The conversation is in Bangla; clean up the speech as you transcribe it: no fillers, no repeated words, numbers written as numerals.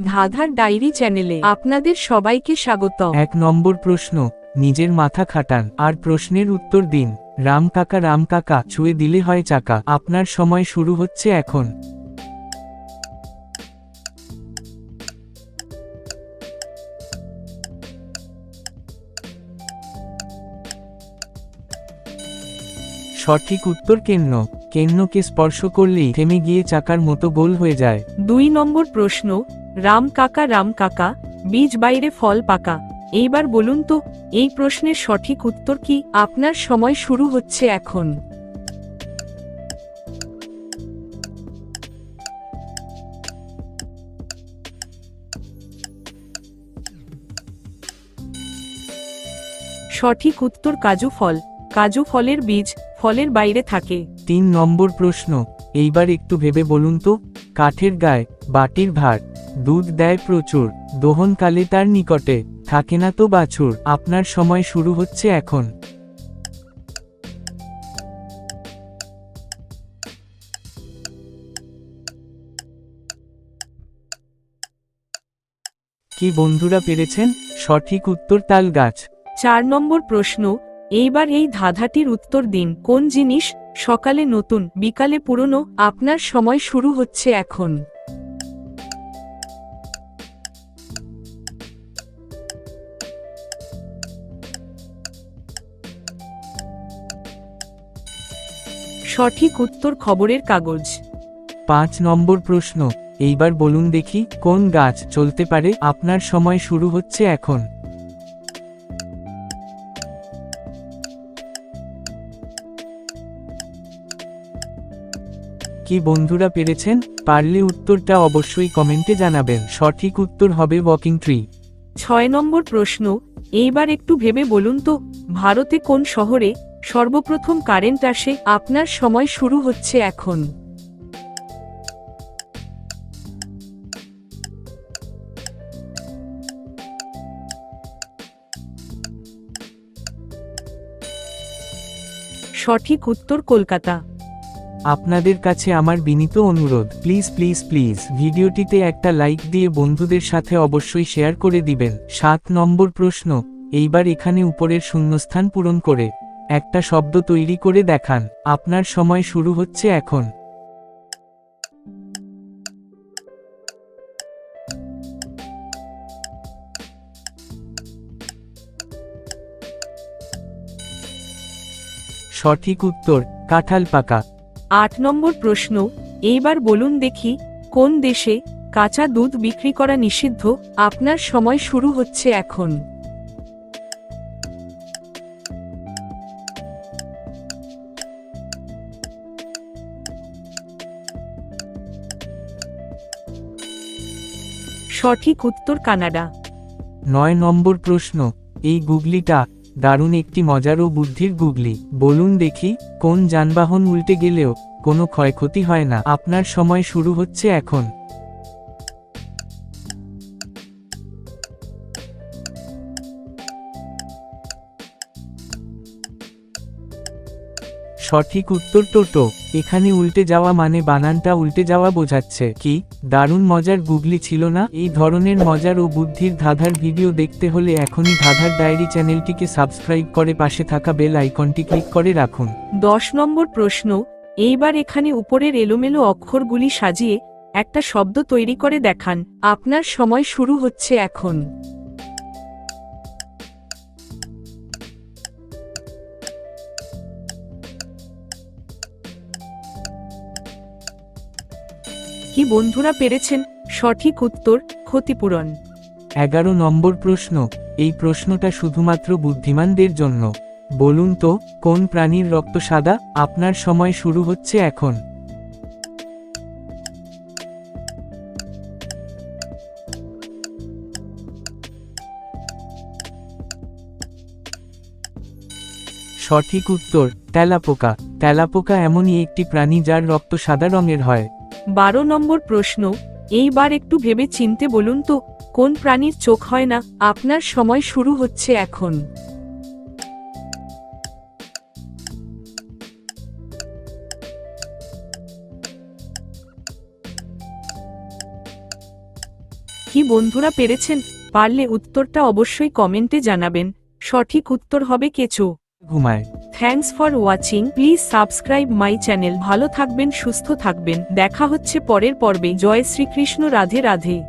ধাঁধার ডায়েরি চ্যানেলে আপনাদের সবাইকে স্বাগত। 1 নম্বর প্রশ্ন, নিজের মাথা খাটান আর প্রশ্নের উত্তর দিন। রাম কাকা ছুঁয়ে দিলে হয় চাকা। আপনার সময় শুরু হচ্ছে এখন। সঠিক উত্তর কেন্ন। কেন্নকে স্পর্শ করলেই থেমে গিয়ে চাকার মতো গোল হয়ে যায়। 2 নম্বর প্রশ্ন, রাম কাকা বীজ বাইরে ফল পাকা। এইবার বলুন তো এই প্রশ্নের সঠিক উত্তর কি? আপনার সময় শুরু হচ্ছে এখন। সঠিক উত্তর কাজু ফল। কাজু ফলের বীজ ফলের বাইরে থাকে। 3 নম্বর প্রশ্ন, এইবার একটু ভেবে বলুন তো, কাঠের গায়ে বাটির ভার, দুধ দেয় প্রচুর, দোহনকালে তার নিকটে থাকে না তো বাছুর। আপনার সময় শুরু হচ্ছে এখন। কি বন্ধুরা পেরেছেন? সঠিক উত্তর তাল গাছ। 4 নম্বর প্রশ্ন, এইবার এই ধাঁধাটির উত্তর দিন। কোন জিনিস সকালে নতুন বিকালে পুরনো? আপনার সময় শুরু হচ্ছে এখন। সঠিক উত্তর খবরের কাগজ। 5 নম্বর প্রশ্ন, এইবার বলুন দেখি কোন গাছ চলতে পারে? আপনার সময় শুরু হচ্ছে এখন। কি বন্ধুরা পেরেছেন? পারলে উত্তরটা অবশ্যই কমেন্টে জানাবেন। সঠিক উত্তর হবে ওয়াকিং ট্রি। 6 নম্বর প্রশ্ন, এইবার একটু ভেবে বলুন তো ভারতে কোন শহরে সর্বপ্রথম কারেন্ট আসে? আপনার সময় শুরু হচ্ছে এখন। সঠিক উত্তর কলকাতা। আপনাদের কাছে আমার বিনীত অনুরোধ, প্লিজ ভিডিওটিতে একটা লাইক দিয়ে বন্ধুদের সাথে অবশ্যই শেয়ার করে দিবেন। 7 নম্বর প্রশ্ন, এইবার এখানে উপরের শূন্যস্থান পূরণ করে একটা শব্দ তৈরি করে দেখান। আপনার সময় শুরু হচ্ছে এখন। সঠিক উত্তর কাঁঠাল পাকা। 8 নম্বর প্রশ্ন, এইবার বলুন দেখি কোন দেশে কাঁচা দুধ বিক্রি করা নিষিদ্ধ? আপনার সময় শুরু হচ্ছে এখন। সঠিক উত্তর কানাডা। 9 নম্বর প্রশ্ন, এই গুগলিটা দারুণ একটি মজার ও বুদ্ধির গুগলি। বলুন দেখি কোন যানবাহন উল্টে গেলেও কোনো ক্ষয়ক্ষতি হয় না? আপনার সময় শুরু হচ্ছে এখন। সঠিক উত্তর টোটো। এখানে উল্টে যাওয়া মানে বানানটা উল্টে যাওয়া বোঝাচ্ছে। কি দারুণ মজার গুগলি ছিল না? এই ধরনের মজার ও বুদ্ধির ধাঁধার ভিডিও দেখতে হলে এখনই ধাঁধার ডায়েরি চ্যানেলটিকে সাবস্ক্রাইব করে পাশে থাকা বেল আইকনটি ক্লিক করে রাখুন। 10 নম্বর প্রশ্ন, এইবার এখানে উপরের এলোমেলো অক্ষরগুলি সাজিয়ে একটা শব্দ তৈরি করে দেখান। আপনার সময় শুরু হচ্ছে এখন। কি বন্ধুরা পেরেছেন? সঠিক উত্তর ক্ষতিপূরণ। 11 নম্বর প্রশ্ন, এই প্রশ্নটা শুধুমাত্র বুদ্ধিমানদের জন্য। বলুন তো কোন প্রাণীর রক্ত সাদা? আপনার সময় শুরু হচ্ছে এখন। সঠিক উত্তর তেলাপোকা। তেলাপোকা এমনই একটি প্রাণী যার রক্ত সাদা রঙের হয়। 12 নম্বর প্রশ্ন, এইবার একটু ভেবে চিনতে বলুন তো কোন প্রাণীর চোখ হয় না? আপনার সময় শুরু হচ্ছে এখন। কি বন্ধুরা পেরেছেন? পারলে উত্তরটা অবশ্যই কমেন্টে জানাবেন। সঠিক উত্তর হবে কেঁচো। ঘুমায়। Thanks for watching, please subscribe my channel. ভালো থাকবেন, সুস্থ থাকবেন, দেখা হচ্ছে পরের পর্বে। জয় শ্রীকৃষ্ণ, রাধে রাধে।